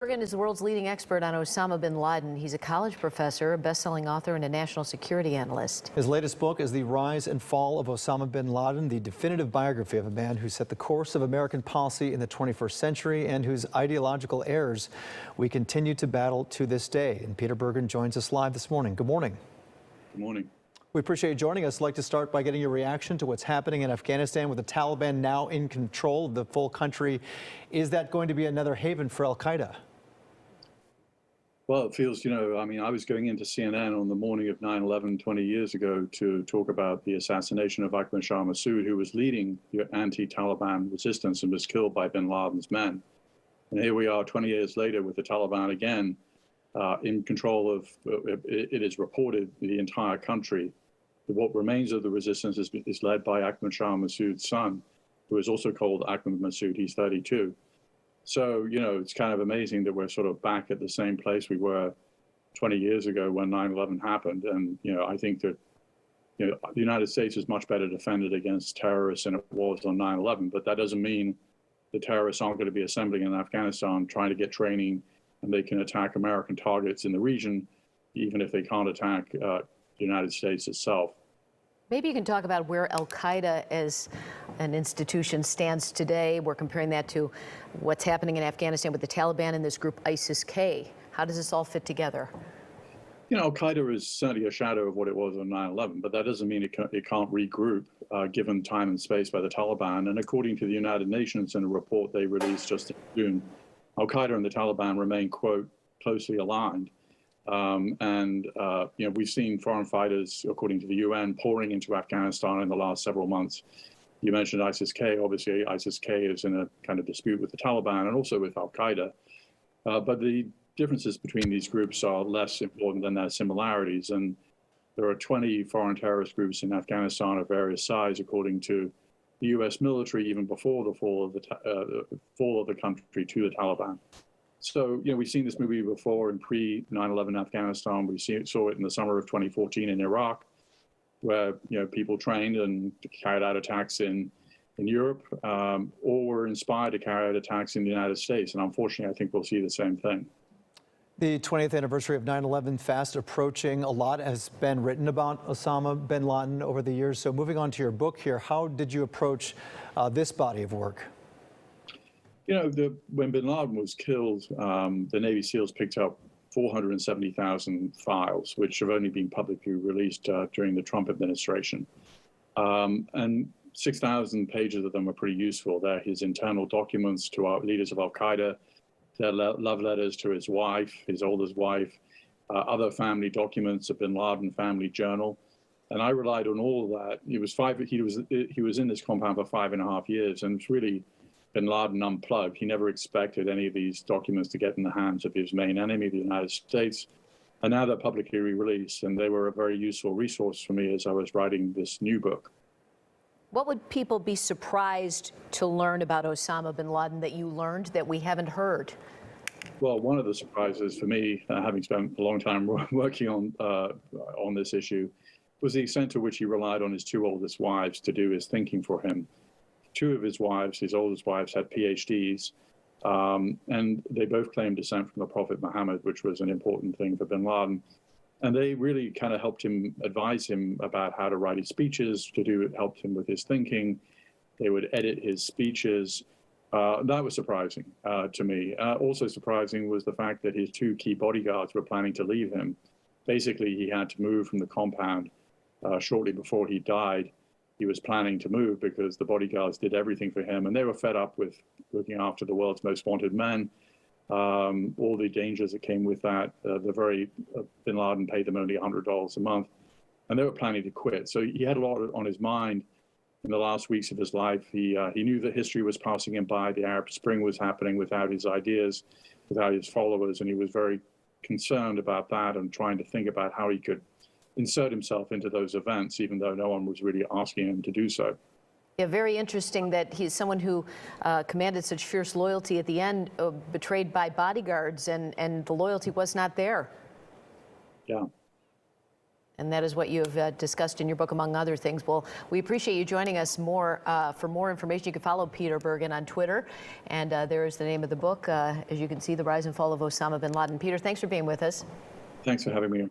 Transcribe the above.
Bergen is the world's leading expert on Osama bin Laden. He's a college professor, a best-selling author, and a national security analyst. His latest book is The Rise and Fall of Osama bin Laden, the definitive biography of a man who set the course of American policy in the 21st century and whose ideological errors we continue to battle to this day. And Peter Bergen joins us live this morning. Good morning. Good morning. We appreciate you joining us. I'd like to start by getting your reaction to what's happening in Afghanistan with the Taliban now in control of the full country. Is that going to be another haven for al-Qaeda? Well, it feels, I was going into CNN on the morning of 9/11 20 years ago to talk about the assassination of Ahmad Shah Massoud, who was leading the anti-Taliban resistance and was killed by bin Laden's men. And here we are 20 years later with the Taliban again in control of, it is reported, the entire country. What remains of the resistance is led by Ahmad Shah Massoud's son, who is also called Ahmad Massoud. He's 32. So, it's kind of amazing that we're sort of back at the same place we were 20 years ago when 9/11 happened. And, I think that, the United States is much better defended against terrorists than it was on 9/11. But that doesn't mean the terrorists aren't going to be assembling in Afghanistan, trying to get training, and they can attack American targets in the region, even if they can't attack the United States itself. Maybe you can talk about where al-Qaeda as an institution stands today. We're comparing that to what's happening in Afghanistan with the Taliban and this group ISIS-K. How does this all fit together? Al-Qaeda is certainly a shadow of what it was on 9/11, but that doesn't mean it can't regroup given time and space by the Taliban. And according to the United Nations in a report they released just in June, al-Qaeda and the Taliban remain, quote, closely aligned. We've seen foreign fighters, according to the UN, pouring into Afghanistan in the last several months. You mentioned ISIS-K. Obviously, ISIS-K is in a kind of dispute with the Taliban and also with al-Qaeda. But the differences between these groups are less important than their similarities. And there are 20 foreign terrorist groups in Afghanistan of various size, according to the U.S. military, even before the fall of the country to the Taliban. So, we've seen this movie before in pre-9/11 Afghanistan. We saw it in the summer of 2014 in Iraq, where, people trained and carried out attacks in Europe, or were inspired to carry out attacks in the United States. And unfortunately, I think we'll see the same thing. The 20th anniversary of 9/11 fast approaching. A lot has been written about Osama bin Laden over the years. So moving on to your book here, how did you approach this body of work? When bin Laden was killed, the Navy SEALs picked up 470,000 files, which have only been publicly released during the Trump administration. And 6,000 pages of them are pretty useful. They're his internal documents to our leaders of al-Qaeda, their love letters to his wife, his oldest wife, other family documents, a bin Laden family journal. And I relied on all of that. He was in this compound for 5.5 years, and it's really bin Laden unplugged. He never expected any of these documents to get in the hands of his main enemy, the United States. And now they're publicly released, and they were a very useful resource for me as I was writing this new book. What would people be surprised to learn about Osama bin Laden that you learned that we haven't heard? Well, one of the surprises for me, having spent a long time working on this issue, was the extent to which he relied on his two oldest wives to do his thinking for him. Two of his wives, his oldest wives, had PhDs, and they both claimed descent from the Prophet Muhammad, which was an important thing for bin Laden. And they really kind of helped him, advise him about how to write his speeches, helped him with his thinking. They would edit his speeches. That was surprising to me. Also surprising was the fact that his two key bodyguards were planning to leave him. Basically, he had to move from the compound shortly before he died. He was planning to move because the bodyguards did everything for him, and they were fed up with looking after the world's most wanted men, all the dangers that came with that. Bin Laden paid them only $100 a month, and they were planning to quit. So he had a lot on his mind in the last weeks of his life. He knew that history was passing him by. The Arab Spring was happening without his ideas, without his followers, and he was very concerned about that and trying to think about how he could insert himself into those events, even though no one was really asking him to do so. Yeah, very interesting that he's someone who commanded such fierce loyalty at the end, betrayed by bodyguards, and the loyalty was not there. Yeah. And that is what you have discussed in your book, among other things. Well, we appreciate you joining us more. For more information, you can follow Peter Bergen on Twitter. And there is the name of the book, as you can see, The Rise and Fall of Osama bin Laden. Peter, thanks for being with us. Thanks for having me.